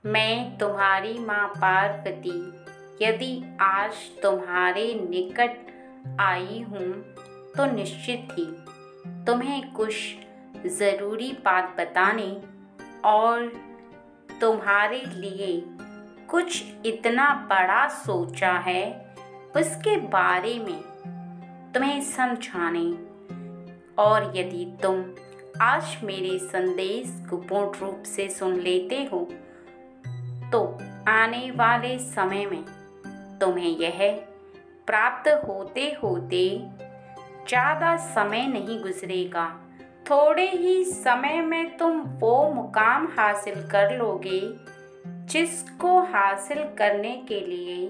मैं तुम्हारी माँ पार्वती यदि आज तुम्हारे निकट आई हूँ तो निश्चित ही तुम्हें कुछ ज़रूरी बात बताने और तुम्हारे लिए कुछ इतना बड़ा सोचा है उसके बारे में तुम्हें समझाने। और यदि तुम आज मेरे संदेश को पूर्ण रूप से सुन लेते हो तो आने वाले समय में तुम्हें यह प्राप्त होते होते ज़्यादा समय नहीं गुजरेगा। थोड़े ही समय में तुम वो मुकाम हासिल कर लोगे जिसको हासिल करने के लिए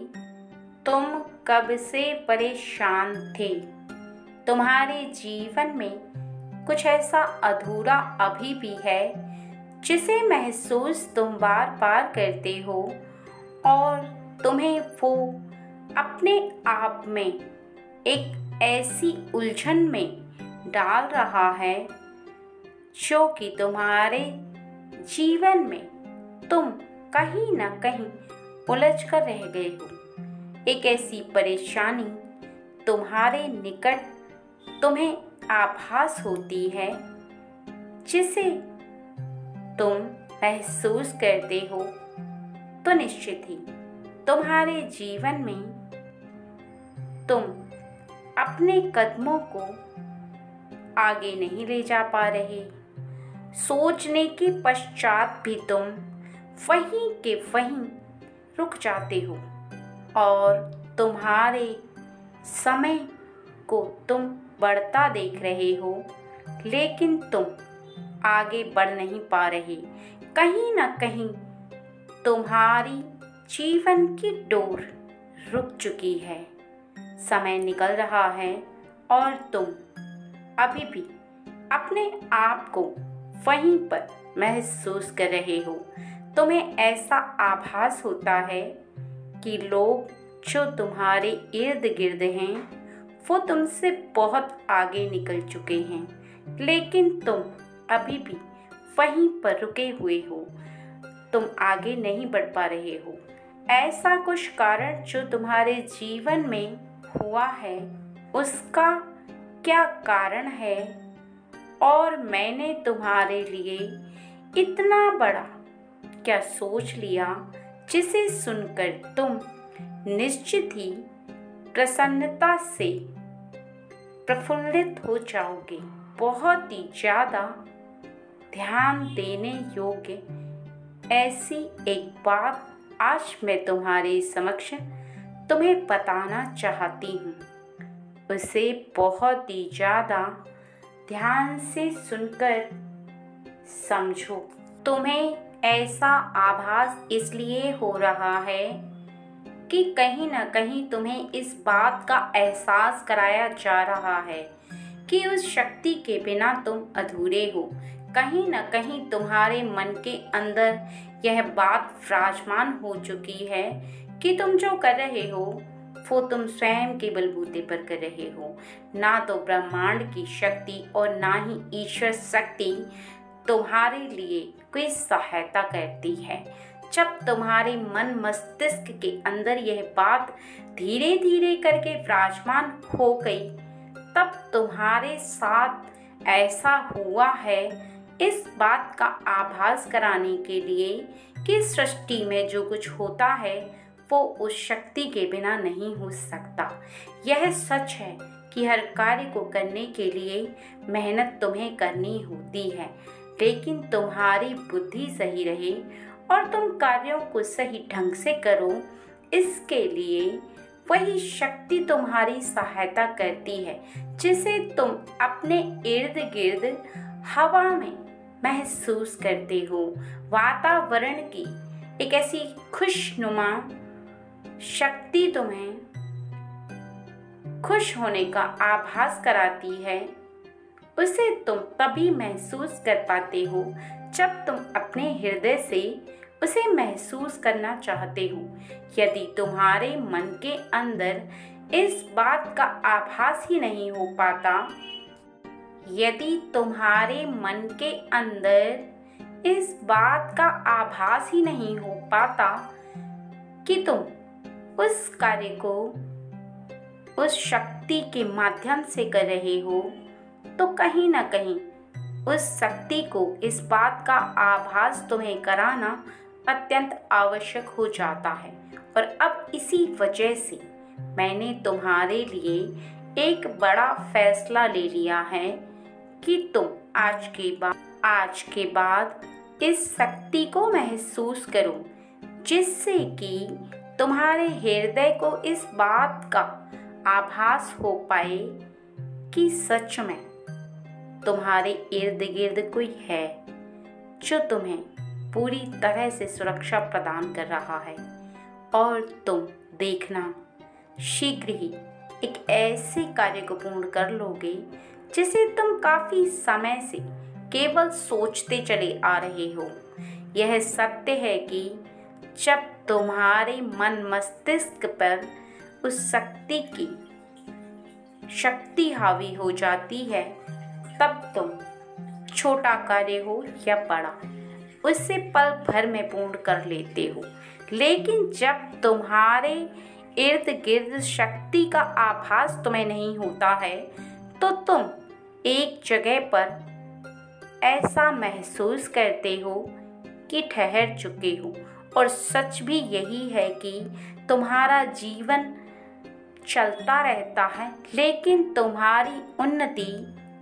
तुम कब से परेशान थे। तुम्हारे जीवन में कुछ ऐसा अधूरा अभी भी है जिसे महसूस तुम बार बार करते हो और तुम्हें वो अपने आप में एक ऐसी उलझन में डाल रहा है जो कि तुम्हारे जीवन में तुम कहीं ना कहीं उलझ कर रह गए हो। एक ऐसी परेशानी तुम्हारे निकट तुम्हें आभास होती है जिसे तुम महसूस करते हो तो निश्चित ही तुम्हारे जीवन में तुम अपने कदमों को आगे नहीं ले जा पा रहे। सोचने के पश्चात भी तुम वहीं के वहीं रुक जाते हो और तुम्हारे समय को तुम बढ़ता देख रहे हो लेकिन तुम आगे बढ़ नहीं पा रहे। कहीं ना कहीं तुम्हारी जीवन की डोर रुक चुकी है। समय निकल रहा है और तुम अभी भी अपने आप को वहीं पर महसूस कर रहे हो। तुम्हें ऐसा आभास होता है कि लोग जो तुम्हारे इर्द गिर्द हैं वो तुमसे बहुत आगे निकल चुके हैं लेकिन तुम अभी भी वहीं पर रुके हुए हो। तुम आगे नहीं बढ़ पा रहे हो। ऐसा कुछ कारण जो तुम्हारे जीवन में हुआ है उसका क्या कारण है और मैंने तुम्हारे लिए इतना बड़ा क्या सोच लिया जिसे सुनकर तुम निश्चित ही प्रसन्नता से प्रफुल्लित हो जाओगे। बहुत ही ज़्यादा ध्यान देने योग्य ऐसी एक बात आज मैं तुम्हारे समक्ष तुम्हें बताना चाहती हूँ। उसे बहुत ही ज़्यादा ध्यान से सुनकर समझो। तुम्हें ऐसा आभास इसलिए हो रहा है कि कहीं ना कहीं तुम्हें इस बात का एहसास कराया जा रहा है कि उस शक्ति के बिना तुम अधूरे हो। कहीं ना कहीं तुम्हारे मन के अंदर यह बात विराजमान हो चुकी है कि तुम जो कर रहे हो वो तुम स्वयं के बलबूते पर कर रहे हो। ना तो ब्रह्मांड की शक्ति और ना ही ईश्वर शक्ति तुम्हारे लिए कोई सहायता करती है। जब तुम्हारे मन मस्तिष्क के अंदर यह बात धीरे धीरे करके विराजमान हो गई तब तुम्हारे साथ ऐसा हुआ है इस बात का आभास कराने के लिए कि सृष्टि में जो कुछ होता है वो उस शक्ति के बिना नहीं हो सकता। यह सच है कि हर कार्य को करने के लिए मेहनत तुम्हें करनी होती है लेकिन तुम्हारी बुद्धि सही रहे और तुम कार्यों को सही ढंग से करो इसके लिए वही शक्ति तुम्हारी सहायता करती है जिसे तुम अपने इर्द गिर्द हवा में महसूस करते हो। वातावरण की एक ऐसी खुशनुमा शक्ति तुम्हें खुश होने का आभास कराती है। उसे तुम तभी महसूस कर पाते हो जब तुम अपने हृदय से उसे महसूस करना चाहते हो। यदि तुम्हारे मन के अंदर इस बात का आभास ही नहीं हो पाता, यदि तुम्हारे मन के अंदर इस बात का आभास ही नहीं हो पाता कि तुम उस कार्य को उस शक्ति के माध्यम से कर रहे हो, तो कहीं ना कहीं उस शक्ति को इस बात का आभास तुम्हें कराना अत्यंत आवश्यक हो जाता है। और अब इसी वजह से मैंने तुम्हारे लिए एक बड़ा फैसला ले लिया है कि तुम आज के बाद इस शक्ति को महसूस करो, जिससे कि तुम्हारे हृदय को इस बात का आभास हो पाए कि सच में तुम्हारे इर्द गिर्द कोई है जो तुम्हें पूरी तरह से सुरक्षा प्रदान कर रहा है। और तुम देखना, शीघ्र ही एक ऐसे कार्य को पूर्ण कर लोगे जिसे तुम काफी समय से केवल सोचते चले आ रहे हो। यह सत्य है कि जब तुम्हारे मन मस्तिष्क पर उस शक्ति हावी हो जाती है, तब तुम छोटा कार्य हो या बड़ा, उससे पल भर में पूर्ण कर लेते हो। लेकिन जब तुम्हारे इर्द गिर्द शक्ति का आभास तुम्हें नहीं होता है, तो तुम एक जगह पर ऐसा महसूस करते हो कि ठहर चुके हो। और सच भी यही है कि तुम्हारा जीवन चलता रहता है, लेकिन तुम्हारी उन्नति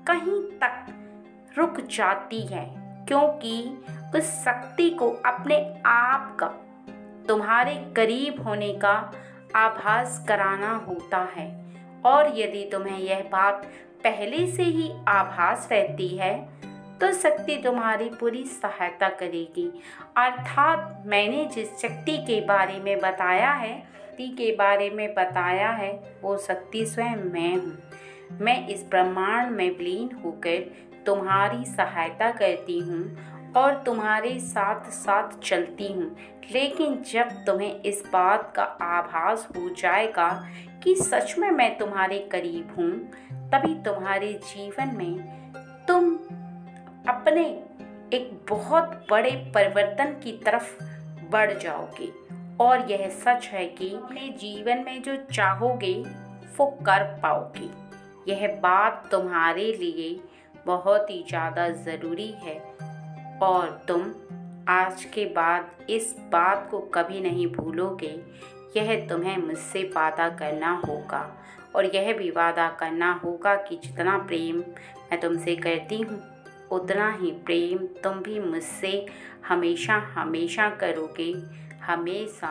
कहीं तक रुक जाती है, क्योंकि उस शक्ति को अपने आप का तुम्हारे करीब होने का आभास कराना होता है। और यदि तुम्हें यह बात पहले से ही आभास रहती है, तो शक्ति तुम्हारी पूरी सहायता करेगी। अर्थात मैंने जिस शक्ति के बारे में बताया है, वो शक्ति स्वयं मैं हूँ। मैं इस ब्रह्मांड में विलीन होकर तुम्हारी सहायता करती हूँ और तुम्हारे साथ साथ चलती हूँ। लेकिन जब तुम्हें इस बात का आभास हो जाएगा कि सच में मैं तुम्हारे करीब हूँ, तभी तुम्हारे जीवन में तुम अपने एक बहुत बड़े परिवर्तन की तरफ बढ़ जाओगे। और यह सच है कि अपने जीवन में जो चाहोगे वो कर पाओगे। यह बात तुम्हारे लिए बहुत ही ज़्यादा ज़रूरी है और तुम आज के बाद इस बात को कभी नहीं भूलोगे। यह तुम्हें मुझसे वादा करना होगा और यह भी वादा करना होगा कि जितना प्रेम मैं तुमसे करती हूँ, उतना ही प्रेम तुम भी मुझसे हमेशा हमेशा करोगे, हमेशा।